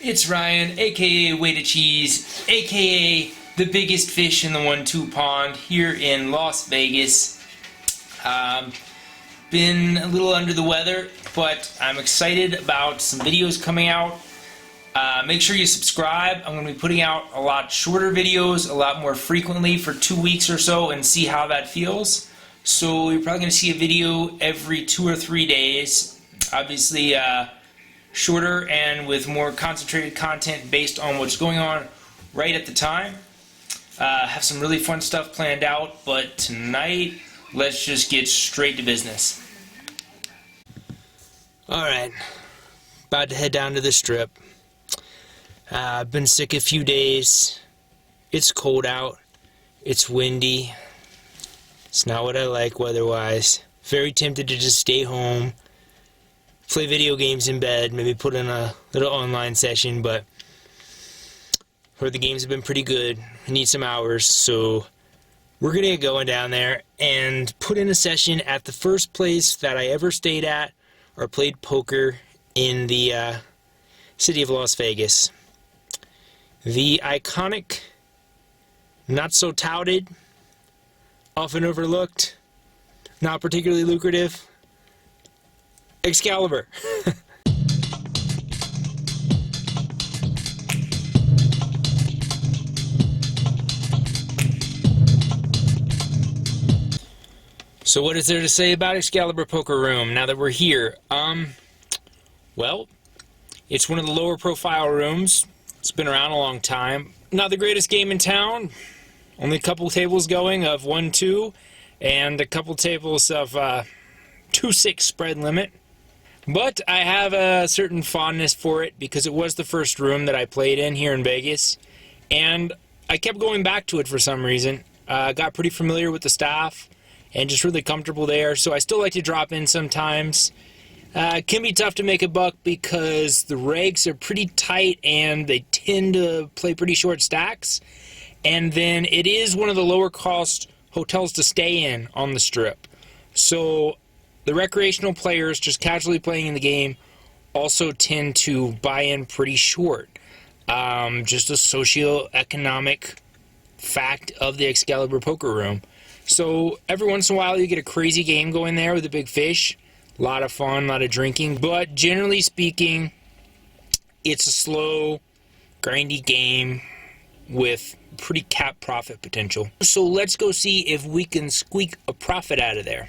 It's Ryan, aka Weighted Cheese, aka the biggest fish in the 1-2 pond here in Las Vegas. Been a little under the weather, but I'm excited about some videos coming out. Make sure you subscribe. I'm going to be putting out a lot shorter videos, a lot more frequently for 2 weeks or so, and see how that feels. So you're probably going to see a video every 2 or 3 days. Obviously, shorter and with more concentrated content based on what's going on right at the time. Have some really fun stuff planned out, but tonight, let's just get straight to business. Alright, about to head down to the strip. I've been sick a few days. It's cold out. It's windy. It's not what I like weather-wise. Very tempted to just stay home, play video games in bed, maybe put in a little online session, but heard the games have been pretty good. I need some hours, so we're going to get going down there and put in a session at the first place that I ever stayed at or played poker in the city of Las Vegas. The iconic, not so touted, often overlooked, not particularly lucrative, Excalibur. So what is there to say about Excalibur Poker Room now that we're here? Well, it's one of the lower profile rooms. It's been around a long time. Not the greatest game in town. Only a couple tables going of 1-2 and a couple tables of 2-6 spread limit. But I have a certain fondness for it because it was the first room that I played in here in Vegas. And I kept going back to it for some reason. Got pretty familiar with the staff and just really comfortable there. So I still like to drop in sometimes. It can be tough to make a buck because the regs are pretty tight and they tend to play pretty short stacks. And then it is one of the lower cost hotels to stay in on the strip. So the recreational players just casually playing in the game also tend to buy in pretty short. Just a socio-economic fact of the Excalibur Poker Room. So every once in a while you get a crazy game going there with a big fish. A lot of fun, a lot of drinking. But generally speaking, it's a slow, grindy game with pretty capped profit potential. So let's go see if we can squeak a profit out of there.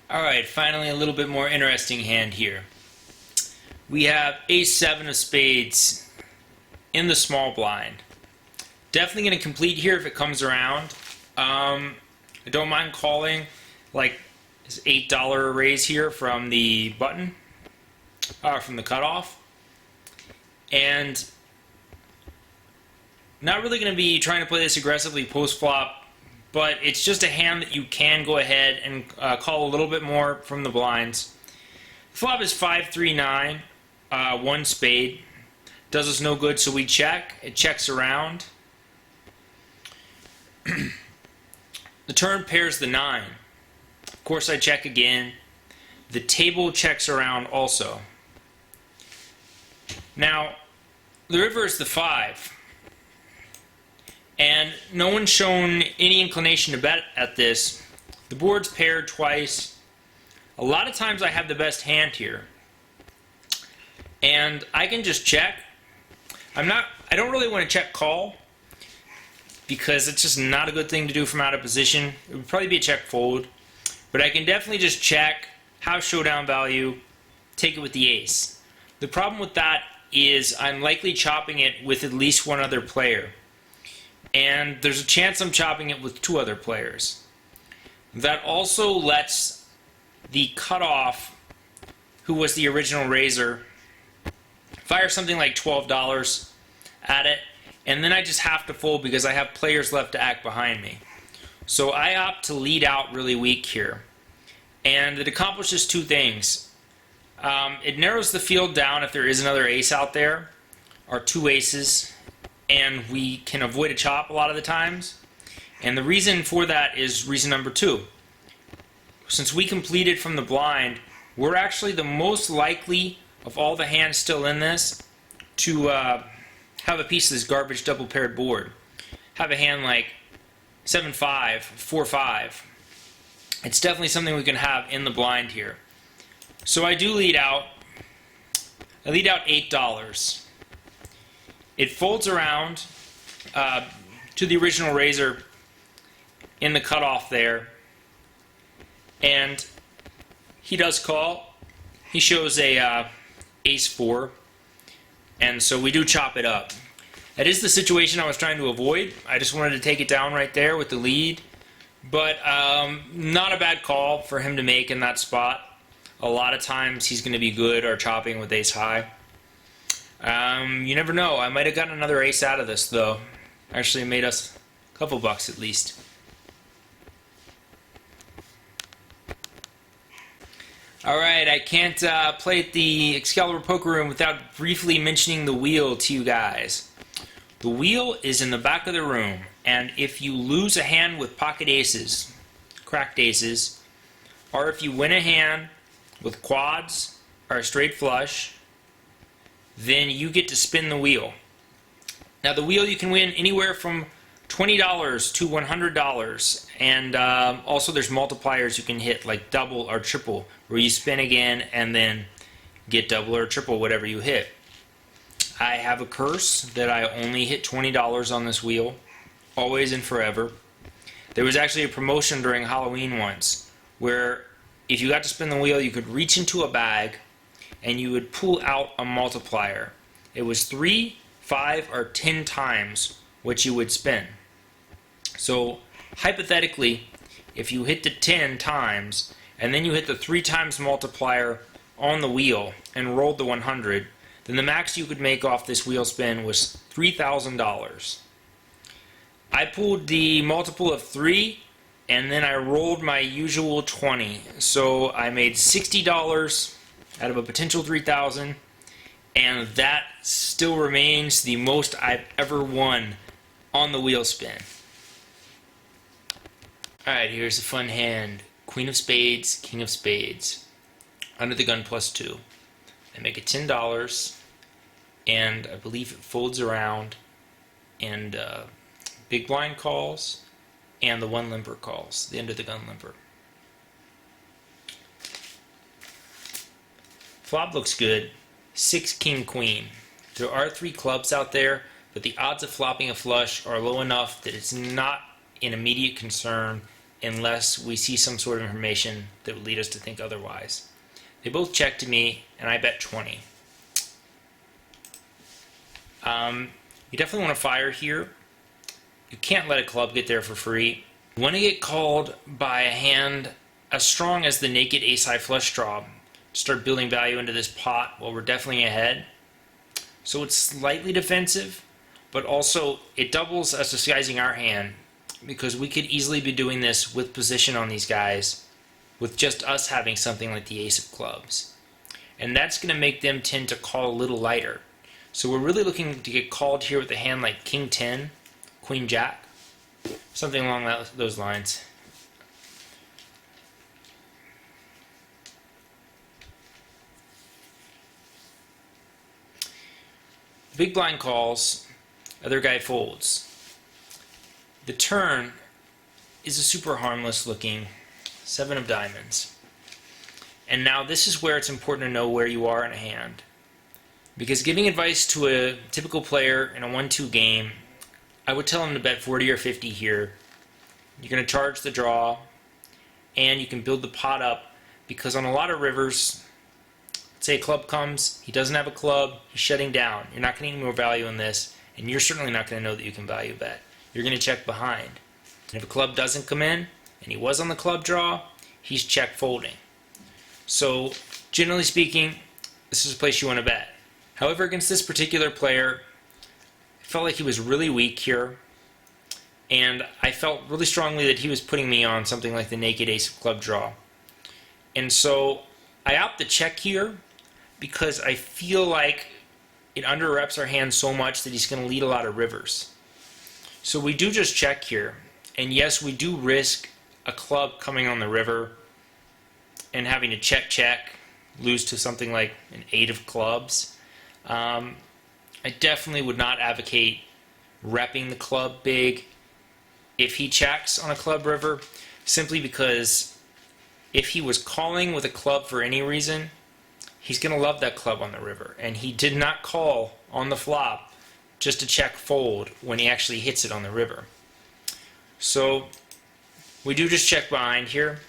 Alright, finally a little bit more interesting hand here. We have Ace-7 of spades in the small blind. Definitely going to complete here if it comes around. I don't mind calling like this $8 raise here from the button, from the cutoff. And not really going to be trying to play this aggressively post-flop, but it's just a hand that you can go ahead and call a little bit more from the blinds. Flop is 5-3-9, one spade. Does us no good, so we check. It checks around. The turn pairs the 9. Of course, I check again. The table checks around also. Now, the river is the 5. And no one's shown any inclination to bet at this. The board's paired twice. A lot of times I have the best hand here. And I can just check. I don't really want to check call because it's just not a good thing to do from out of position. It would probably be a check fold. But I can definitely just check, have showdown value, take it with the ace. The problem with that is I'm likely chopping it with at least one other player. And there's a chance I'm chopping it with 2 other players. That also lets the cutoff, who was the original raiser, fire something like $12 at it, and then I just have to fold because I have players left to act behind me. So I opt to lead out really weak here. And it accomplishes 2 things. It narrows the field down if there is another ace out there. our two aces, and we can avoid a chop a lot of the times. And the reason for that is reason number two. Since we completed from the blind, we're actually the most likely of all the hands still in this to have a piece of this garbage double paired board. Have a hand like 7-5, 4-5. It's definitely something we can have in the blind here. So I do lead out. I lead out $8. It folds around to the original razor in the cutoff there, and he does call. He shows a ace-4, and so we do chop it up. That is the situation I was trying to avoid. I just wanted to take it down right there with the lead, but not a bad call for him to make in that spot. A lot of times he's going to be good or chopping with ace-high. You never know. I might have gotten another ace out of this, though. Actually, it made us a couple bucks at least. Alright, I can't play at the Excalibur Poker Room without briefly mentioning the wheel to you guys. The wheel is in the back of the room, and if you lose a hand with pocket aces, cracked aces, or if you win a hand with quads or a straight flush, then you get to spin the wheel. Now the wheel you can win anywhere from $20 to $100, and also there's multipliers you can hit, like double or triple, where you spin again and then get double or triple whatever you hit. I have a curse that I only hit $20 on this wheel, always and forever. There was actually a promotion during Halloween once where if you got to spin the wheel, you could reach into a bag and you would pull out a multiplier. It was 3, 5, or 10 times what you would spin. So hypothetically, if you hit the 10 times and then you hit the 3 times multiplier on the wheel and rolled the 100, then the max you could make off this wheel spin was $3,000. I pulled the multiple of 3 and then I rolled my usual 20. So I made $60 out of a potential $3,000, and that still remains the most I've ever won on the wheel spin. Alright, here's a fun hand. Queen of spades, king of spades. Under the gun +2. I make it $10, and I believe it folds around, and big blind calls, and the one limper calls, the under the gun limper. Flop looks good. 6 king queen. There are 3 clubs out there, but the odds of flopping a flush are low enough that it's not an immediate concern unless we see some sort of information that would lead us to think otherwise. They both check to me, and I bet 20. You definitely want to fire here. You can't let a club get there for free. You want to get called by a hand as strong as the naked ace-high flush draw. Start building value into this pot while we're definitely ahead. So it's slightly defensive, but also it doubles as disguising our hand, because we could easily be doing this with position on these guys with just us having something like the ace of clubs. And that's going to make them tend to call a little lighter. So we're really looking to get called here with a hand like king 10, queen jack, something along those lines. The big blind calls, other guy folds. The turn is a super harmless looking 7 of diamonds. And now this is where it's important to know where you are in a hand. Because giving advice to a typical player in a 1-2 game, I would tell him to bet 40 or 50 here. You're going to charge the draw, and you can build the pot up, because on a lot of rivers, let's say a club comes, he doesn't have a club, he's shutting down. You're not going to get more value in this, and you're certainly not going to know that you can value bet. You're going to check behind. And if a club doesn't come in, and he was on the club draw, he's check folding. So, generally speaking, this is a place you want to bet. However, against this particular player, I felt like he was really weak here, and I felt really strongly that he was putting me on something like the naked ace of club draw. And so I opt to check here because I feel like it under reps our hand so much that he's going to lead a lot of rivers. So we do just check here. And yes, we do risk a club coming on the river and having to check, lose to something like an 8 of clubs. I definitely would not advocate repping the club big if he checks on a club river, simply because if he was calling with a club for any reason, he's going to love that club on the river. And he did not call on the flop just to check fold when he actually hits it on the river. So we do just check behind here.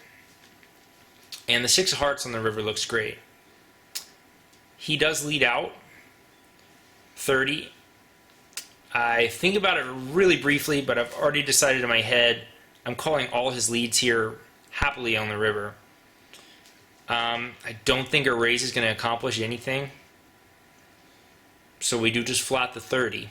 And the 6 of hearts on the river looks great. He does lead out 30. I think about it really briefly, but I've already decided in my head I'm calling all his leads here happily on the river. I don't think a raise is going to accomplish anything. So we do just flat the 30.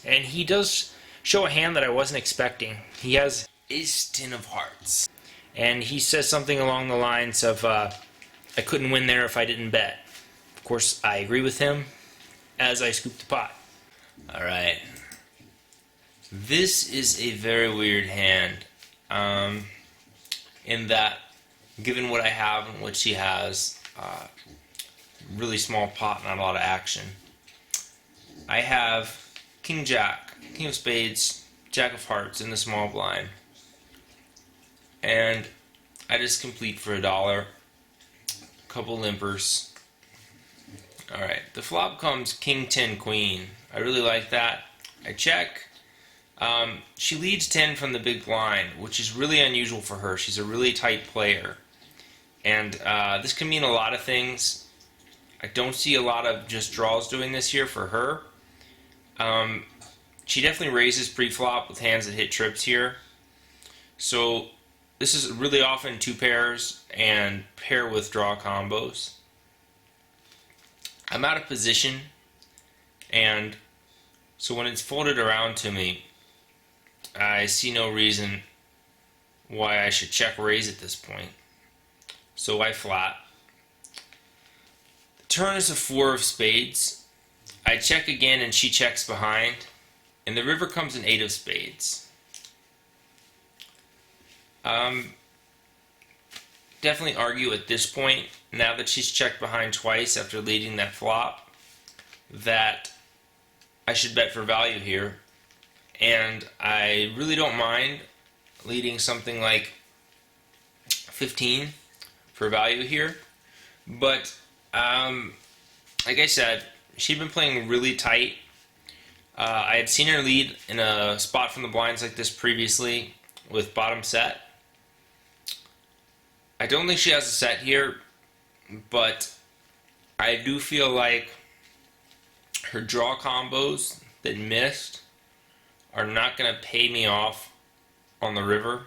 And he does show a hand that I wasn't expecting. He has Ace-10 of hearts. And he says something along the lines of, I couldn't win there if I didn't bet. Of course, I agree with him as I scoop the pot. Alright. This is a very weird hand. In that, given what I have and what she has, really small pot, not a lot of action. I have King Jack, King of Spades, Jack of Hearts in the small blind. And I just complete for $1. Couple limpers. Alright, the flop comes King 10 Queen. I really like that. I check. She leads 10 from the big blind, which is really unusual for her. She's a really tight player. And this can mean a lot of things. I don't see a lot of just draws doing this here for her. She definitely raises pre-flop with hands that hit trips here. So this is really often 2 pairs and pair with draw combos. I'm out of position, and so when it's folded around to me, I see no reason why I should check raise at this point. So I flat. The turn is a 4 of spades. I check again and she checks behind. And the river comes an 8 of spades. Definitely argue at this point, now that she's checked behind twice after leading that flop, that I should bet for value here. And I really don't mind leading something like 15 for value here. But, like I said, she'd been playing really tight. I had seen her lead in a spot from the blinds like this previously with bottom set. I don't think she has a set here, but I do feel like her draw combos that missed are not going to pay me off on the river.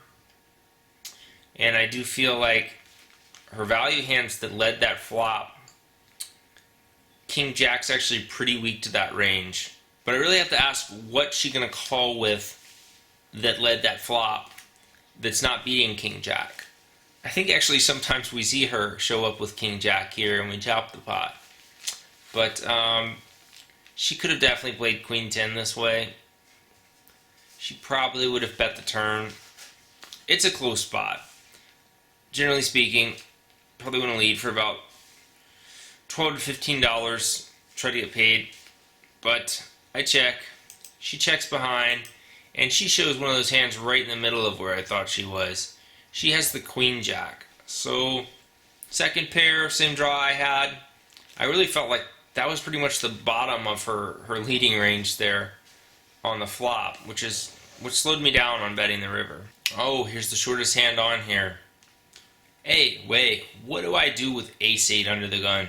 And I do feel like her value hands that led that flop, King Jack's actually pretty weak to that range. But I really have to ask what's she going to call with that led that flop that's not beating King Jack. I think actually sometimes we see her show up with King Jack here and we chop the pot. But she could have definitely played Queen 10 this way. She probably would have bet the turn. It's a close spot. Generally speaking, probably want to lead for about $12 to $15, try to get paid. But I check, she checks behind, and she shows one of those hands right in the middle of where I thought she was. She has the Queen Jack. So, second pair, same draw I had. I really felt like that was pretty much the bottom of her leading range there on the flop, which slowed me down on betting the river. Oh, here's the shortest hand on here. Hey, wait, what do I do with Ace-8 under the gun?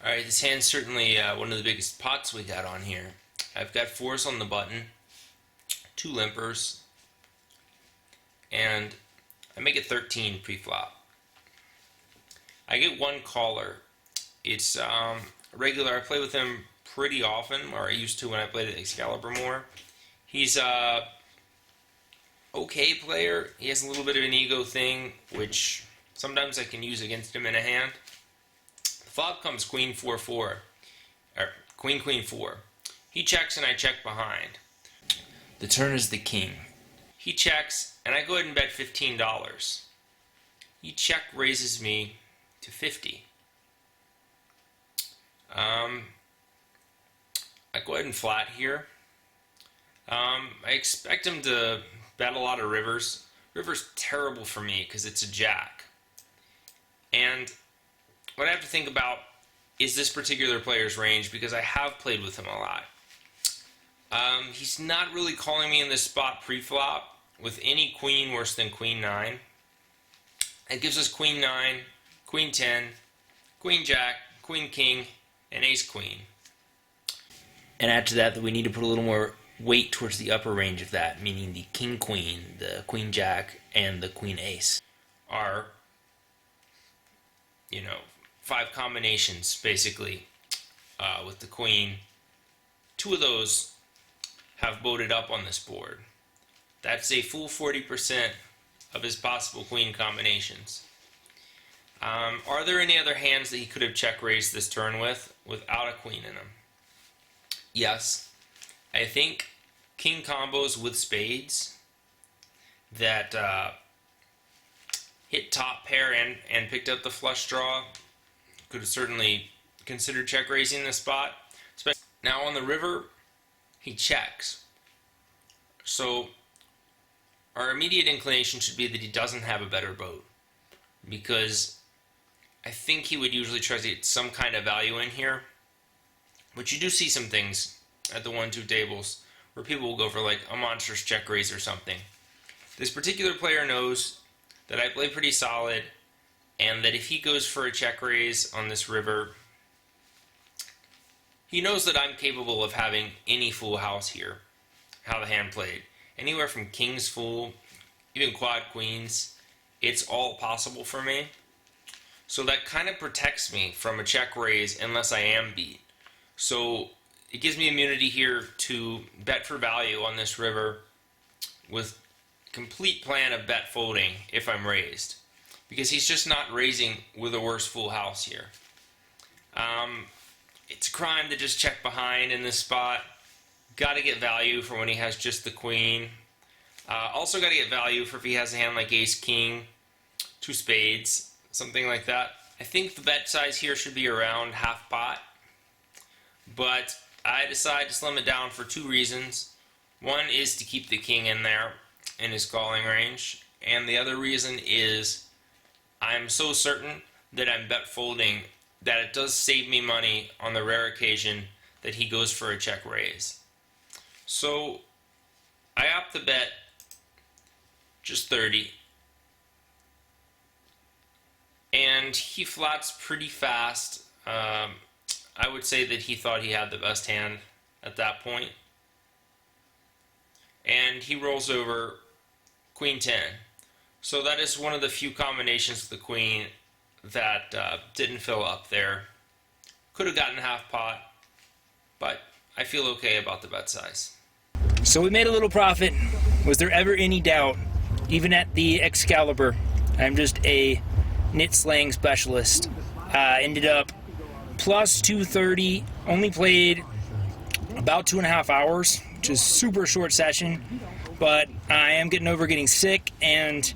Alright, this hand's certainly one of the biggest pots we got on here. I've got 4s on the button, 2 limpers, and I make it 13 pre-flop. I get 1 caller. It's regular. I play with him pretty often, or I used to when I played at Excalibur more. He's a okay player. He has a little bit of an ego thing, which sometimes I can use against him in a hand. The Flop comes queen 4-4, or queen 4. He checks and I check behind. The turn is the king. He checks and I go ahead and bet $15. He check raises me to 50. I go ahead and flat here. I expect him to bet a lot of rivers. River's terrible for me because it's a jack. And what I have to think about is this particular player's range, because I have played with him a lot. He's not really calling me in this spot pre-flop with any queen worse than queen 9. It gives us queen 9, queen 10, queen jack, queen king, and ace queen. And add to that we need to put a little more weight towards the upper range of that, meaning the king queen, the queen jack, and the queen ace Are, 5 combinations basically with the queen. 2 of those have voted up on this board. That's a full 40% of his possible queen combinations. Are there any other hands that he could have check raised this turn without a queen in them? Yes. I think king combos with spades that hit top pair and picked up the flush draw could have certainly considered check raising this spot. Now on the river, he checks. So our immediate inclination should be that he doesn't have a better boat, because I think he would usually try to get some kind of value in here. But you do see some things at the 1-2 tables where people will go for like a monstrous check raise or something. This particular player knows that I play pretty solid, and that if he goes for a check raise on this river, he knows that I'm capable of having any full house here, how the hand played. Anywhere from kings full, even quad queens, it's all possible for me. So that kind of protects me from a check raise unless I am beat. So it gives me immunity here to bet for value on this river with complete plan of bet folding if I'm raised, because he's just not raising with a worse full house here. It's a crime to just check behind in this spot. Got to get value for when he has just the queen. Also got to get value for if he has a hand like ace king, 2 spades, something like that. I think the bet size here should be around half pot, but I decide to slim it down for 2 reasons. One is to keep the king in there in his calling range, and the other reason is I'm so certain that I'm bet folding that it does save me money on the rare occasion that he goes for a check raise. So I opt to bet just 30, and he flats pretty fast. I would say that he thought he had the best hand at that point, and he rolls over queen 10. So that is one of the few combinations with the queen that didn't fill up there. Could have gotten half pot, but I feel okay about the bet size. So we made a little profit. Was there ever any doubt? Even at the Excalibur, I'm just a knit slaying specialist. Ended up plus 230, only played about 2.5 hours, which is super short session, but I am getting over getting sick, and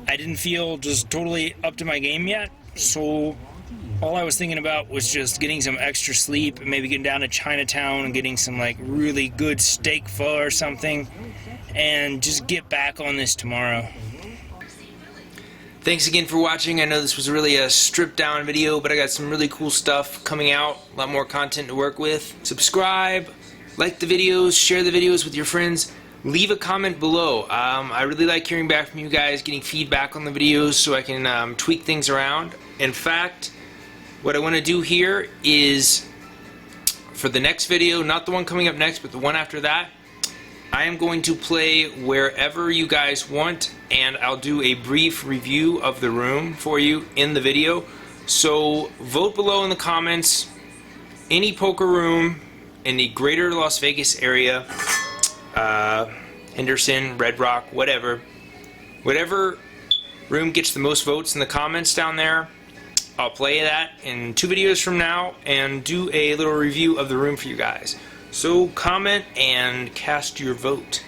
I didn't feel just totally up to my game yet, so all I was thinking about was just getting some extra sleep, and maybe getting down to Chinatown and getting some like really good steak pho or something, and just get back on this tomorrow. Thanks again for watching. I know this was really a stripped down video, but I got some really cool stuff coming out, a lot more content to work with. Subscribe, like the videos, share the videos with your friends, leave a comment below. I really like hearing back from you guys, getting feedback on the videos so I can tweak things around. In fact, what I want to do here is, for the next video, not the one coming up next, but the one after that, I am going to play wherever you guys want, and I'll do a brief review of the room for you in the video. So vote below in the comments any poker room in the greater Las Vegas area, Henderson, Red Rock, whatever room gets the most votes in the comments down there, I'll play that in 2 videos from now and do a little review of the room for you guys. So comment and cast your vote.